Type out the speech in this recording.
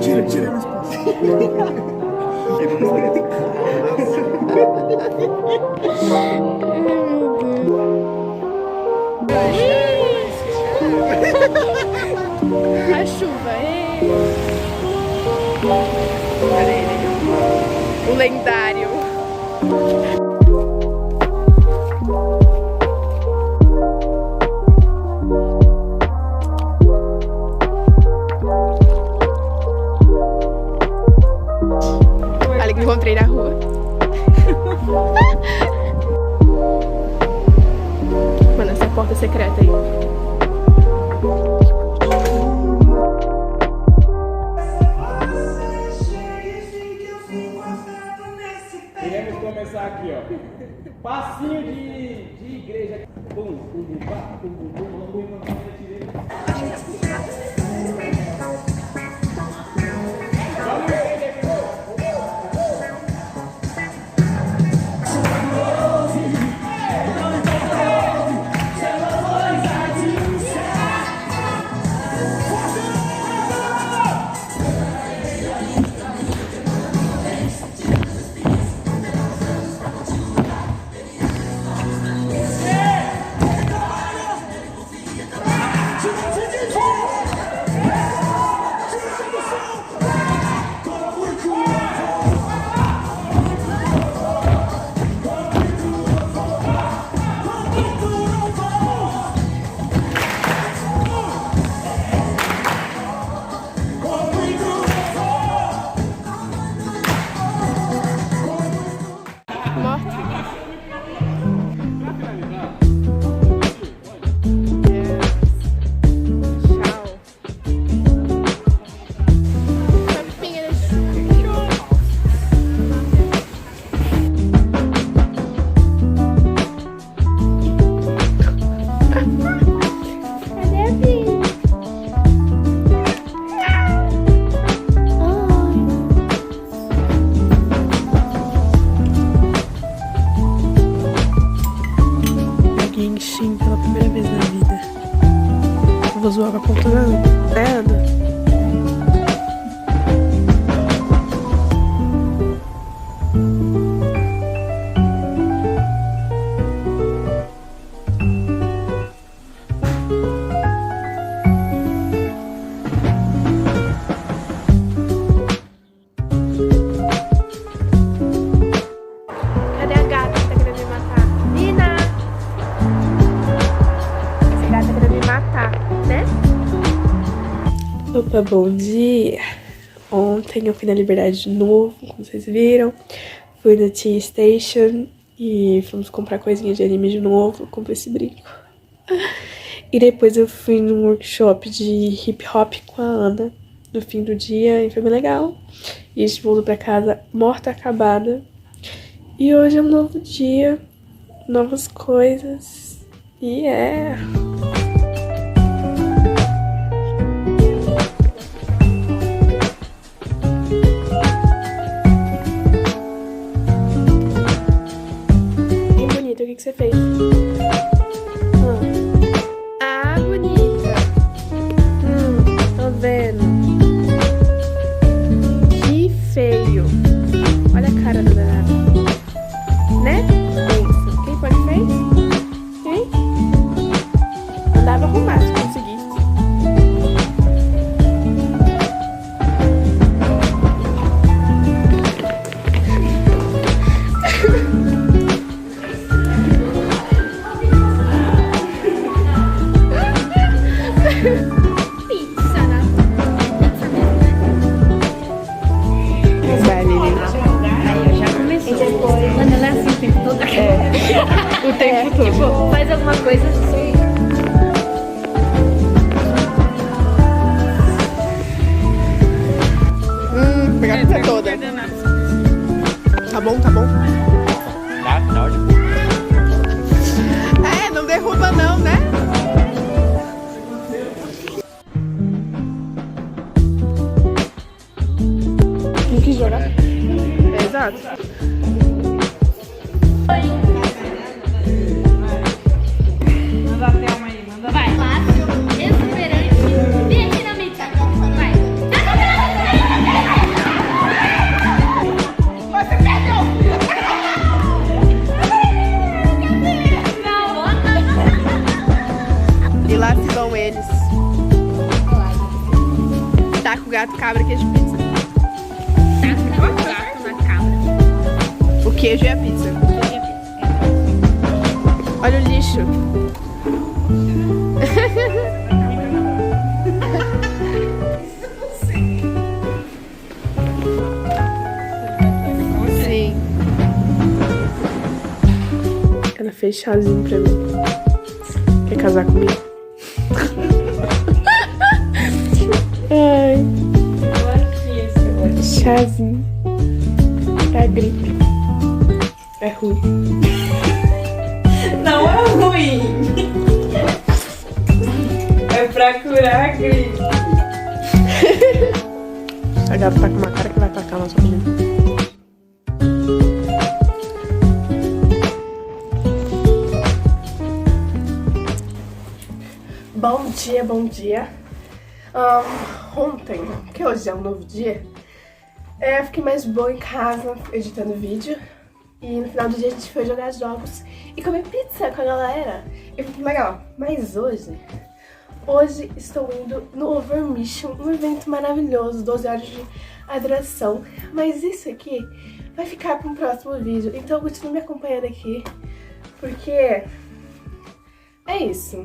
Tira meu espaço. A chuva, olha ele, o lendário. Olha que encontrei na rua. Mano, essa porta secreta aí. Queremos começar aqui, ó. Passinho de igreja. Bum, bum, bum, bum, bum, bum, bum, bum, Genshin pela primeira vez na vida. Eu vou zoar com a ponta da Ana. Cadê a gata que tá querendo me matar? Nina! Essa gata tá querendo me matar, né? Opa, bom dia! Ontem eu fui na Liberdade de novo, como vocês viram. Fui no T-Station e fomos comprar coisinhas de anime de novo. Eu comprei esse brinco. E depois eu fui num workshop de hip hop com a Ana no fim do dia e foi bem legal. E a gente voltou pra casa morta, acabada. E hoje é um novo dia, novas coisas. E bem bonito, o que você fez? Faz alguma coisa assim. Pegar a pizza toda. Tá bom, tá bom. Tá ótimo. É, não derruba não, né? Não quis jogar. É, exato. Manda a Thelma aí, manda. Vai. Fácil, exuberante, bem aqui na mesa. Vai. Você perdeu! E lá se vão eles. Taco, gato, cabra, queijo, pizza. Taca o gato na cabra. O queijo e a pizza. Olha o lixo. Sim. Ela fez chazinho pra mim. Quer casar comigo? Ai. Chazinho. Pra gripe. É ruim. Não é ruim. É pra curar a gripe. A gata tá com uma cara que vai atacar a nossa comida. Bom dia, bom dia. Ontem, que hoje é um novo dia, eu fiquei mais boa em casa, editando vídeo. E no final do dia a gente foi jogar jogos e comer pizza com a galera. E foi legal. Mas hoje estou indo no Overmission, um evento maravilhoso, 12 horas de adoração. Mas isso aqui vai ficar para um próximo vídeo, então continue me acompanhando aqui, porque é isso.